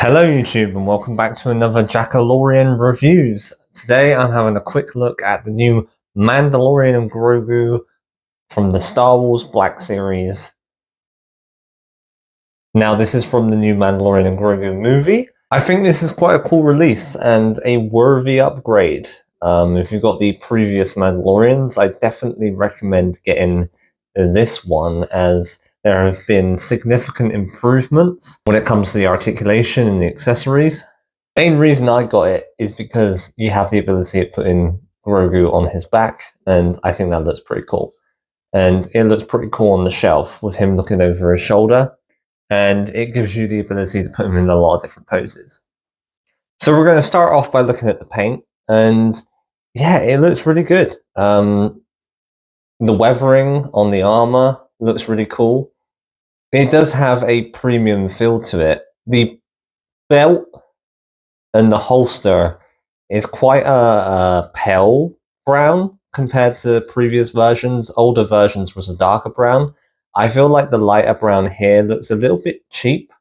Hello YouTube and welcome back to another Mandalorian reviews. Today I'm having a quick look at the new Mandalorian and Grogu from the Star Wars Black Series. Now this is from the new Mandalorian and Grogu movie. I think this is quite a cool release and a worthy upgrade. If you've got the previous Mandalorians, I definitely recommend getting this one, as there have been significant improvements when it comes to the articulation and the accessories. The main reason I got it is because you have the ability of putting Grogu on his back, and I think that looks pretty cool. And it looks pretty cool on the shelf with him looking over his shoulder, and it gives you the ability to put him in a lot of different poses. So we're going to start off by looking at the paint, and yeah, it looks really good. The weathering on the armor looks really cool. It does have a premium feel to it. The belt and the holster is quite a pale brown compared to previous versions. Older versions was a darker brown. I feel like the lighter brown here looks a little bit cheap.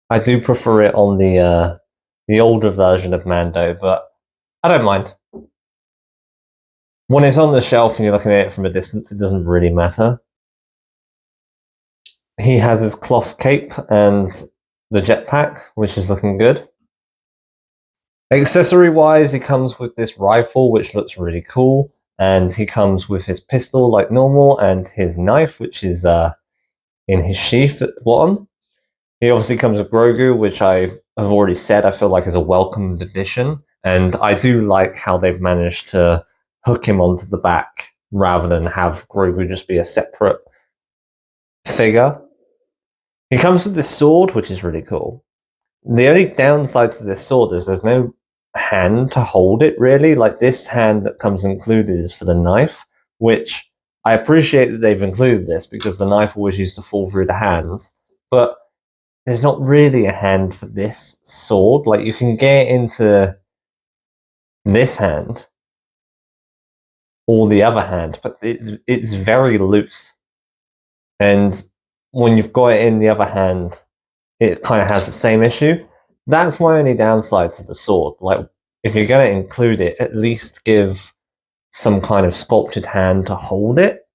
I do prefer it on the older version of Mando, but I don't mind. When it's on the shelf and you're looking at it from a distance, it doesn't really matter. He has his cloth cape and the jetpack, which is looking good. Accessory-wise, he comes with this rifle, which looks really cool, and he comes with his pistol like normal, and his knife, which is in his sheath at the bottom. He obviously comes with Grogu, which I have already said I feel like is a welcomed addition, and I do like how they've managed to hook him onto the back rather than have Grogu just be a separate figure. He comes with this sword, which is really cool. The only downside to this sword is there's no hand to hold it, really. Like, this hand that comes included is for the knife, which I appreciate that they've included this because the knife always used to fall through the hands, but there's not really a hand for this sword. Like, you can get into this hand or the other hand, but it's very loose. And when you've got it in the other hand, it kind of has the same issue. That's my only downside to the sword. Like, if you're going to include it, at least give some kind of sculpted hand to hold it.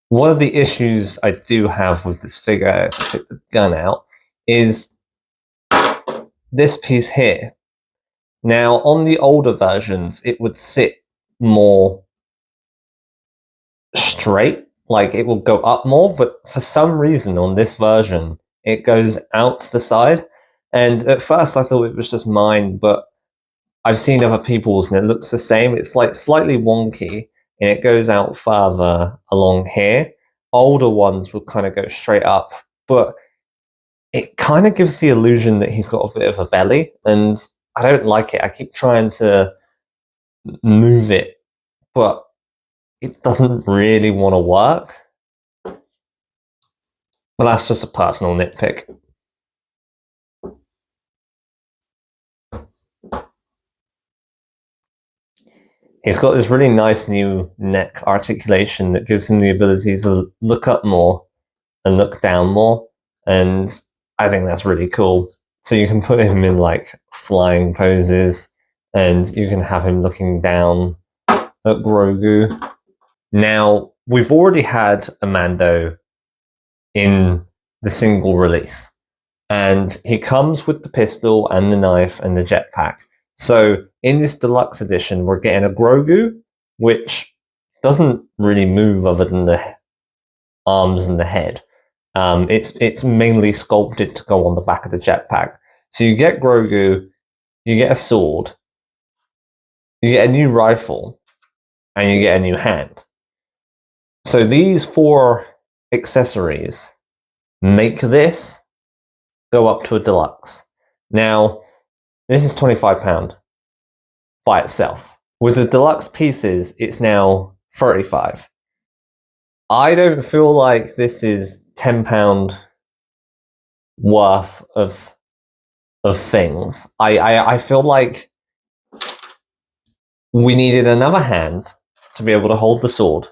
One of the issues I do have with this figure, if I take the gun out, is this piece here. Now, on the older versions, it would sit more straight, like it will go up more, but for some reason on this version, it goes out to the side. And at first I thought it was just mine, but I've seen other people's and it looks the same. It's like slightly wonky and it goes out further along here. Older ones would kind of go straight up, but it kind of gives the illusion that he's got a bit of a belly, and I don't like it. I keep trying to move it, but it doesn't really want to work. But that's just a personal nitpick. He's got this really nice new neck articulation that gives him the ability to look up more and look down more, and I think that's really cool. So you can put him in like flying poses, and you can have him looking down at Grogu. Now, we've already had a Mando in the single release, and he comes with the pistol and the knife and the jetpack. So in this deluxe edition, we're getting a Grogu, which doesn't really move other than the arms and the head. It's mainly sculpted to go on the back of the jetpack. So you get Grogu, you get a sword, you get a new rifle, and you get a new hand. So these 4 accessories make this go up to a deluxe. Now, this is £25 by itself. With the deluxe pieces, it's now £35. I don't feel like this is £10 worth of things. I feel like we needed another hand to be able to hold the sword.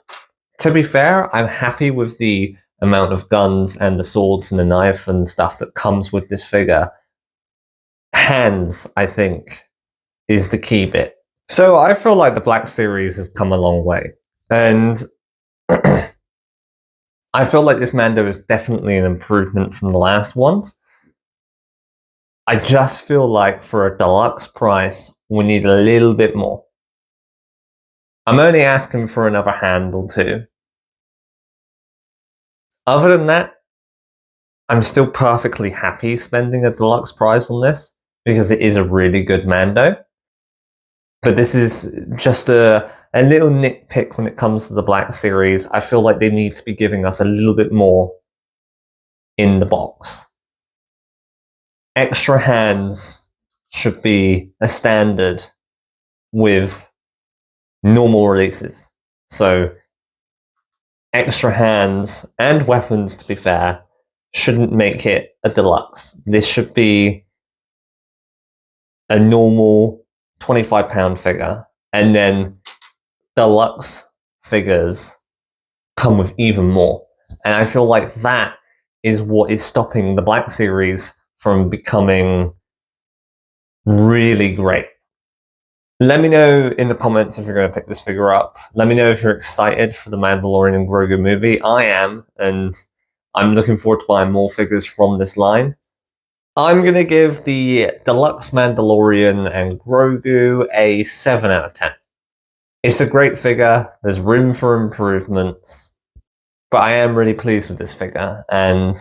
To be fair, I'm happy with the amount of guns and the swords and the knife and stuff that comes with this figure. hands, I think, is the key bit. So I feel like the Black Series has come a long way. And I feel like this Mando is definitely an improvement from the last ones. I just feel like for a deluxe price, we need a little bit more. I'm only asking for another hand or two. Other than that, I'm still perfectly happy spending a deluxe price on this because it is a really good Mando. But this is just a little nitpick when it comes to the Black Series. I feel like they need to be giving us a little bit more in the box. Extra hands should be a standard with normal releases. So extra hands and weapons, to be fair, shouldn't make it a deluxe. This should be a normal £25 figure, and then deluxe figures come with even more. And I feel like that is what is stopping the Black Series from becoming really great. Let me know in the comments if you're going to pick this figure up. Let me know if you're excited for the Mandalorian and Grogu movie. I am, and I'm looking forward to buying more figures from this line. I'm going to give the Deluxe Mandalorian and Grogu a 7 out of 10. It's a great figure, there's room for improvements, but I am really pleased with this figure, and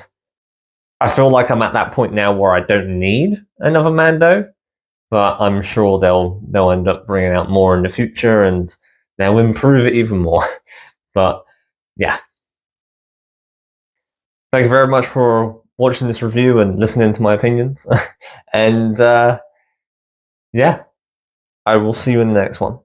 I feel like I'm at that point now where I don't need another Mando, but I'm sure they'll end up bringing out more in the future, and they'll improve it even more. But yeah. Thank you very much for watching this review and listening to my opinions. And yeah, I will see you in the next one.